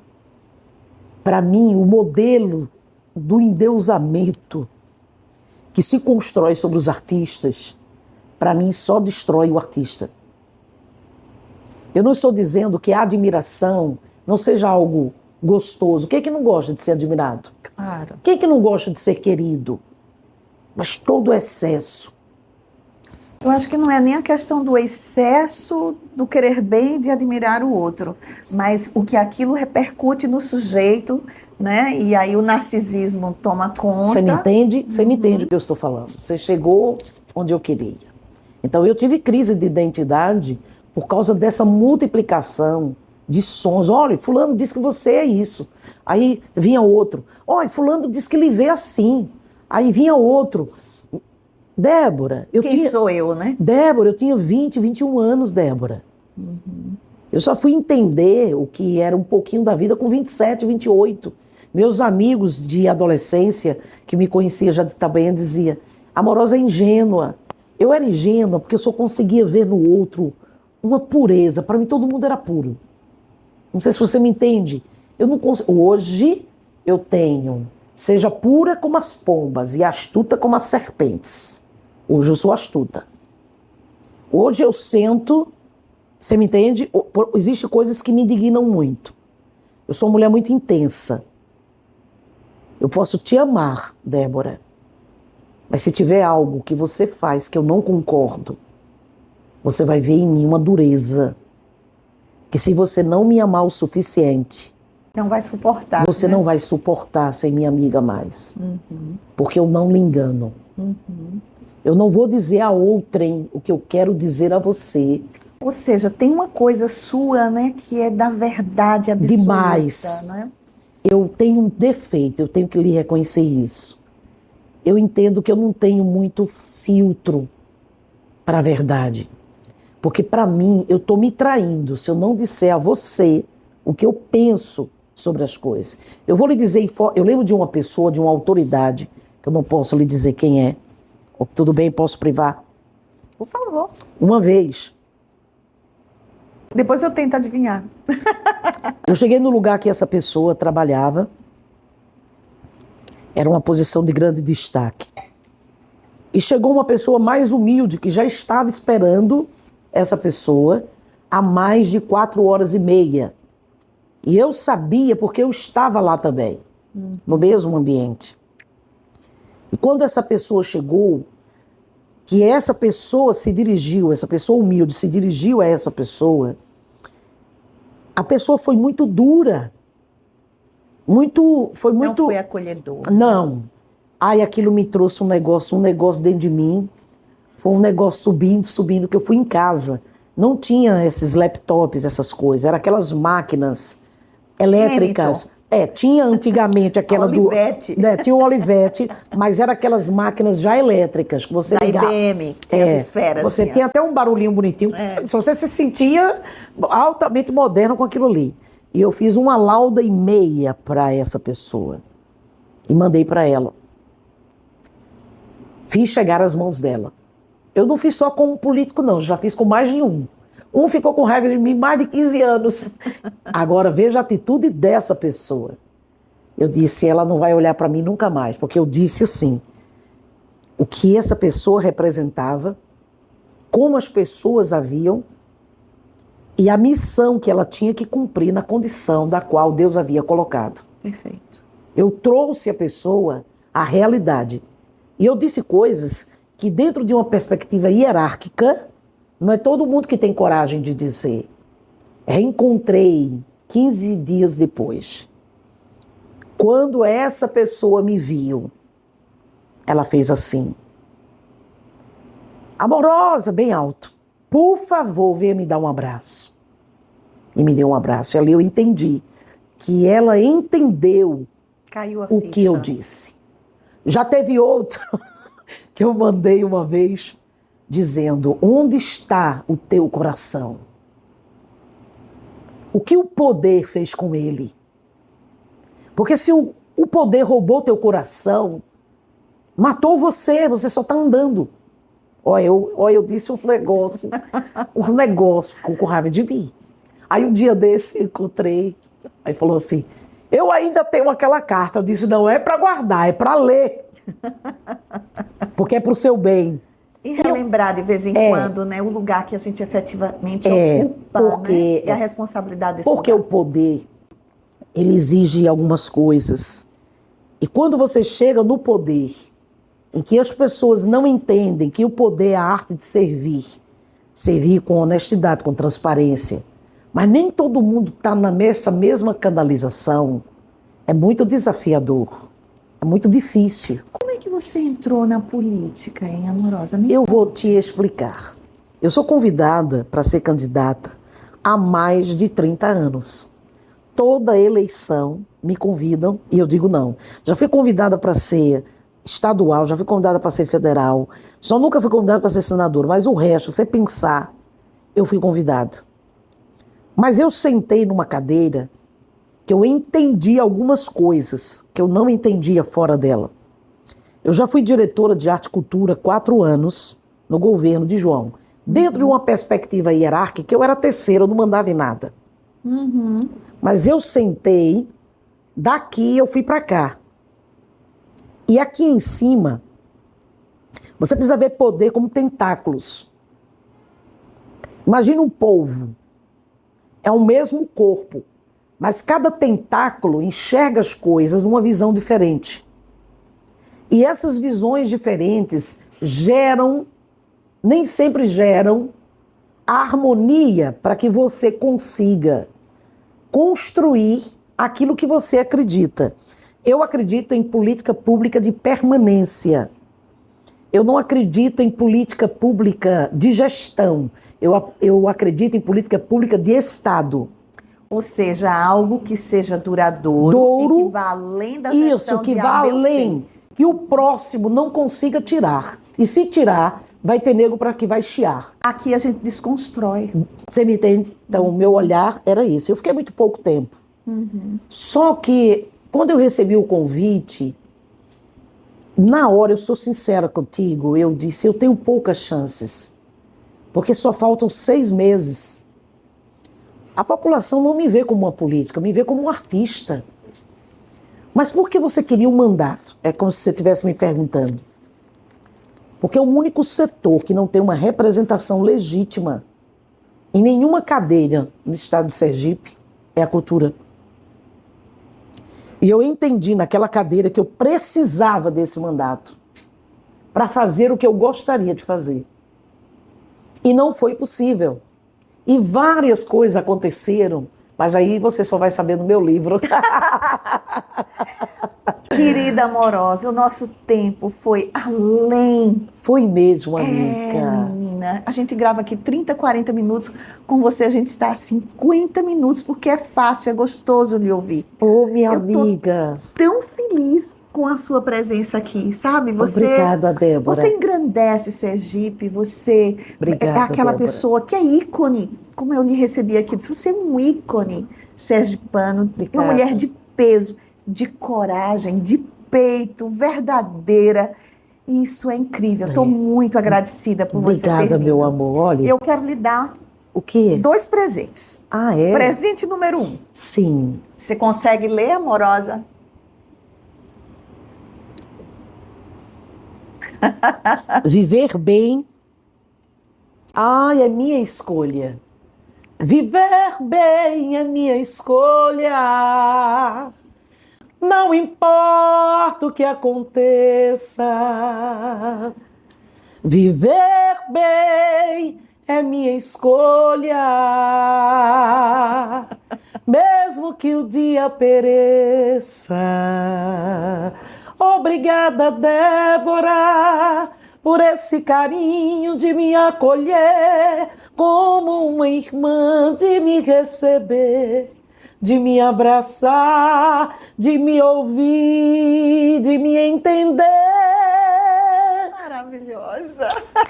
Para mim, o modelo do endeusamento que se constrói sobre os artistas, para mim só destrói o artista. Eu não estou dizendo que a admiração não seja algo gostoso. Quem é que não gosta de ser admirado? Claro. Quem é que não gosta de ser querido? Mas todo excesso. Eu acho que não é nem a questão do excesso do querer bem de admirar o outro, mas o que aquilo repercute no sujeito, né? E aí o narcisismo toma conta. Você me entende? Você me entende o que eu estou falando. Você chegou onde eu queria. Então eu tive crise de identidade por causa dessa multiplicação de sons. Olha, fulano disse que você é isso. Aí vinha outro. Olha, fulano disse que ele vê assim. Aí vinha outro. Débora, sou eu, né? Débora, eu tinha 20, 21 anos, Débora. Eu só fui entender o que era um pouquinho da vida com 27, 28. Meus amigos de adolescência, que me conheciam já de Itabaiana, diziam, amorosa é ingênua. Eu era ingênua porque eu só conseguia ver no outro uma pureza. Para mim todo mundo era puro. Não sei se você me entende. Eu não consigo. Hoje eu tenho, seja pura como as pombas e astuta como as serpentes. Hoje eu sou astuta. Hoje eu sento Você me entende? Existem coisas que me indignam muito. Eu sou uma mulher muito intensa. Eu posso te amar, Débora, mas se tiver algo que você faz que eu não concordo, você vai ver em mim uma dureza. Que se você não me amar o suficiente, Não vai suportar. você né? não vai suportar ser minha amiga mais. Porque eu não lhe engano. Eu não vou dizer a outrem o que eu quero dizer a você. Ou seja, tem uma coisa sua, né, que é da verdade absoluta. Demais. Né? Eu tenho um defeito, eu tenho que lhe reconhecer isso. Eu entendo que eu não tenho muito filtro para a verdade. Porque para mim, eu estou me traindo se eu não disser a você o que eu penso sobre as coisas. Eu vou lhe dizer, eu lembro de uma pessoa, de uma autoridade, que eu não posso lhe dizer quem é. Tudo bem, posso privar? Por favor. Uma vez, Depois eu tento adivinhar. eu cheguei no lugar que essa pessoa trabalhava. Era uma posição de grande destaque. E chegou uma pessoa mais humilde, que já estava esperando essa pessoa há mais de 4h30. E eu sabia porque eu estava lá também, no mesmo ambiente. E quando essa pessoa chegou, que essa pessoa se dirigiu, essa pessoa humilde se dirigiu a essa pessoa, a pessoa foi muito dura. Não foi acolhedor. Não. Aí aquilo me trouxe um negócio dentro de mim. Foi um negócio subindo, que eu fui em casa. Não tinha esses laptops, essas coisas. Eram aquelas máquinas elétricas. Tinha antigamente aquela Olivetti. Tinha o Olivetti, mas eram aquelas máquinas já elétricas que você da ligava. IBM, tem as esferas. Você tinha até um barulhinho bonitinho. Você se sentia altamente moderno com aquilo ali. E eu fiz uma lauda e meia para essa pessoa. E mandei para ela. Fiz chegar às mãos dela. Eu não fiz só com um político, não. Já fiz com mais de um. Um ficou com raiva de mim mais de 15 anos. Agora, veja a atitude dessa pessoa. Eu disse, ela não vai olhar para mim nunca mais. Porque eu disse assim, o que essa pessoa representava, como as pessoas a viam, e a missão que ela tinha que cumprir na condição da qual Deus havia colocado. Perfeito. Eu trouxe a pessoa à realidade. E eu disse coisas que dentro de uma perspectiva hierárquica, não é todo mundo que tem coragem de dizer. Reencontrei 15 dias depois. Quando essa pessoa me viu, ela fez assim. Amorosa, bem alto. Por favor, venha me dar um abraço. E me deu um abraço. E ali eu entendi que ela entendeu o que eu disse. Já teve outro que eu mandei uma vez dizendo, onde está o teu coração? O que o poder fez com ele? Porque se o poder roubou teu coração, matou você só está andando. Eu disse um negócio, ficou com raiva de mim. Aí um dia desse eu encontrei, aí falou assim, eu ainda tenho aquela carta. Eu disse, não é para guardar, é para ler. Porque é para o seu bem. E relembrar de vez em quando, né, o lugar que a gente efetivamente ocupa, né, e a responsabilidade desse porque lugar. O poder, ele exige algumas coisas. E quando você chega no poder, em que as pessoas não entendem que o poder é a arte de servir com honestidade, com transparência, mas nem todo mundo está nessa mesma canalização, é muito desafiador, é muito difícil. Como é que você entrou na política, hein, Amorosa? Eu vou te explicar. Eu sou convidada para ser candidata há mais de 30 anos. Toda eleição me convidam e eu digo não. Já fui convidada para ser estadual, já fui convidada para ser federal, só nunca fui convidada para ser senadora, mas o resto, você pensar, eu fui convidada. Mas eu sentei numa cadeira que eu entendi algumas coisas que eu não entendia fora dela. Eu já fui diretora de arte e cultura 4 anos no governo de João. Dentro de uma perspectiva hierárquica, eu era terceira, eu não mandava em nada. Mas eu sentei, daqui eu fui para cá. E aqui em cima, você precisa ver poder como tentáculos. Imagina um polvo. É o mesmo corpo, mas cada tentáculo enxerga as coisas numa visão diferente. E essas visões diferentes nem sempre geram a harmonia para que você consiga construir aquilo que você acredita. Eu acredito em política pública de permanência. Eu não acredito em política pública de gestão. Eu acredito em política pública de Estado. Ou seja, algo que seja duradouro e que vá além da gestão que de vá A, B ou C. além. Que o próximo não consiga tirar. E se tirar, vai ter nego para que vai chiar. Aqui a gente desconstrói. Você me entende? Então, o meu olhar era esse. Eu fiquei muito pouco tempo. Só que, quando eu recebi o convite, na hora, eu sou sincera contigo, eu disse, eu tenho poucas chances. Porque só faltam 6 meses. A população não me vê como uma política, me vê como um artista. Mas por que você queria um mandato? É como se você estivesse me perguntando. Porque o único setor que não tem uma representação legítima em nenhuma cadeira no estado de Sergipe é a cultura. E eu entendi naquela cadeira que eu precisava desse mandato para fazer o que eu gostaria de fazer. E não foi possível. E várias coisas aconteceram, mas aí você só vai saber no meu livro. Querida amorosa, o nosso tempo foi além. Foi mesmo, amiga. Menina, a gente grava aqui 30, 40 minutos. Com você a gente está a 50 minutos, porque é fácil, é gostoso lhe ouvir. Minha amiga. Tão feliz com a sua presença aqui, sabe? Obrigada, Débora. Você engrandece Sergipe, você Obrigada, é aquela Débora. pessoa que é ícone, como eu lhe recebi aqui. Você é um ícone sergipano, Obrigada. uma mulher de peso, de coragem, de peito, verdadeira. E isso é incrível. Estou muito agradecida por você ter Obrigada, vindo. meu amor. Olha. Eu quero lhe dar O quê? 2 presentes. Ah, é? Presente número 1. Sim. Você consegue ler, amorosa? Viver bem. Ai, é minha escolha. Viver bem é minha escolha. Não importa o que aconteça. Viver bem é minha escolha. Mesmo que o dia pereça. Obrigada, Débora, por esse carinho de me acolher como uma irmã, de me receber, de me abraçar, de me ouvir, de me entender. Maravilhosa.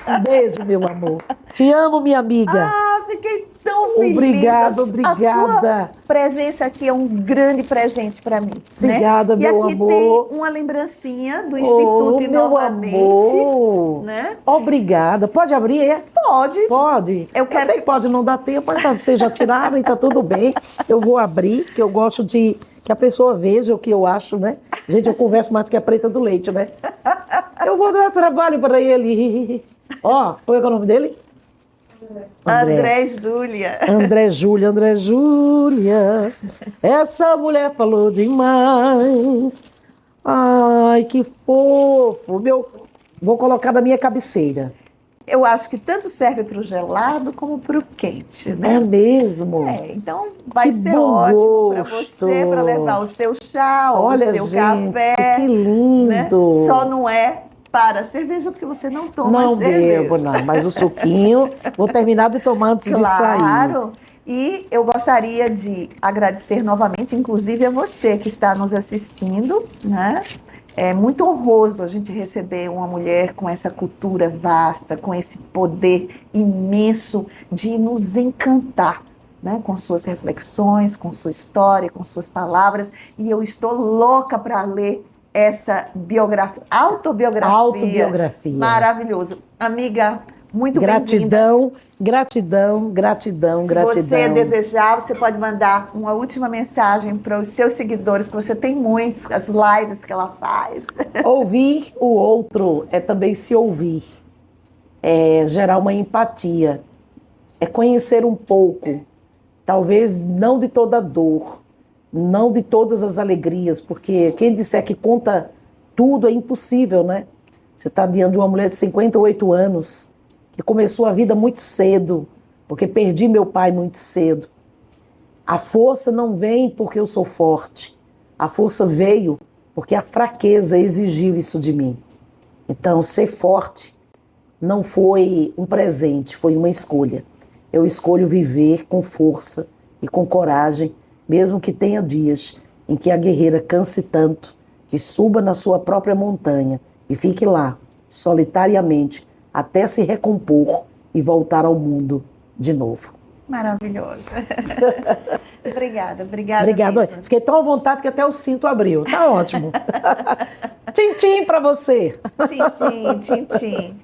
Um beijo, meu amor. Te amo, minha amiga. Ah, fiquei tão feliz. Obrigada, A obrigada. sua presença aqui é um grande presente para mim. Obrigada, né? meu amor. E aqui amor. tem uma lembrancinha do Instituto Inovamente. Amor. Né? Obrigada. Pode abrir, é? Pode. Pode. Eu quero sei que pode não dar tempo, mas vocês já tiraram e tá tudo bem. Eu vou abrir, que eu gosto de que a pessoa veja o que eu acho, né? Gente, eu converso mais do que a preta do leite, né? Eu vou dar trabalho para ele. Ó, qual é o nome dele? André Júlia. André Júlia. Essa mulher falou demais. Ai, que fofo. Vou colocar na minha cabeceira. Eu acho que tanto serve para o gelado como para o quente, né? É mesmo? Então vai Que ser bom ótimo para gosto. você, para levar o seu chá ou Olha, o seu gente, café. que lindo. Né? Só não é para cerveja, porque você não toma não cerveja. Bebo, não. Mas o suquinho, vou terminar de tomar antes de sair. Claro. E eu gostaria de agradecer novamente, inclusive a você que está nos assistindo, né? É muito honroso a gente receber uma mulher com essa cultura vasta, com esse poder imenso de nos encantar, né? Com suas reflexões, com sua história, com suas palavras. E eu estou louca para ler essa autobiografia. Maravilhoso. Amiga, muito gratidão, gratidão, gratidão, Se gratidão. Se você desejar, você pode mandar uma última mensagem para os seus seguidores, que você tem muitos, as lives que ela faz. Ouvir o outro é também se ouvir, é gerar uma empatia. é conhecer um pouco, talvez não de toda a dor, não de todas as alegrias, porque quem disser que conta tudo é impossível, né? Você está diante de uma mulher de 58 anos, que começou a vida muito cedo, porque perdi meu pai muito cedo. A força não vem porque eu sou forte, a força veio porque a fraqueza exigiu isso de mim. Então, ser forte não foi um presente, foi uma escolha. Eu escolho viver com força e com coragem, mesmo que tenha dias em que a guerreira canse tanto, que suba na sua própria montanha e fique lá, solitariamente, até se recompor e voltar ao mundo de novo. Maravilhoso. Obrigada Obrigada. mesmo. Fiquei tão à vontade que até o cinto abriu. Tá ótimo. Tchim, tchim pra você. Tchim, tchim, tchim, tchim.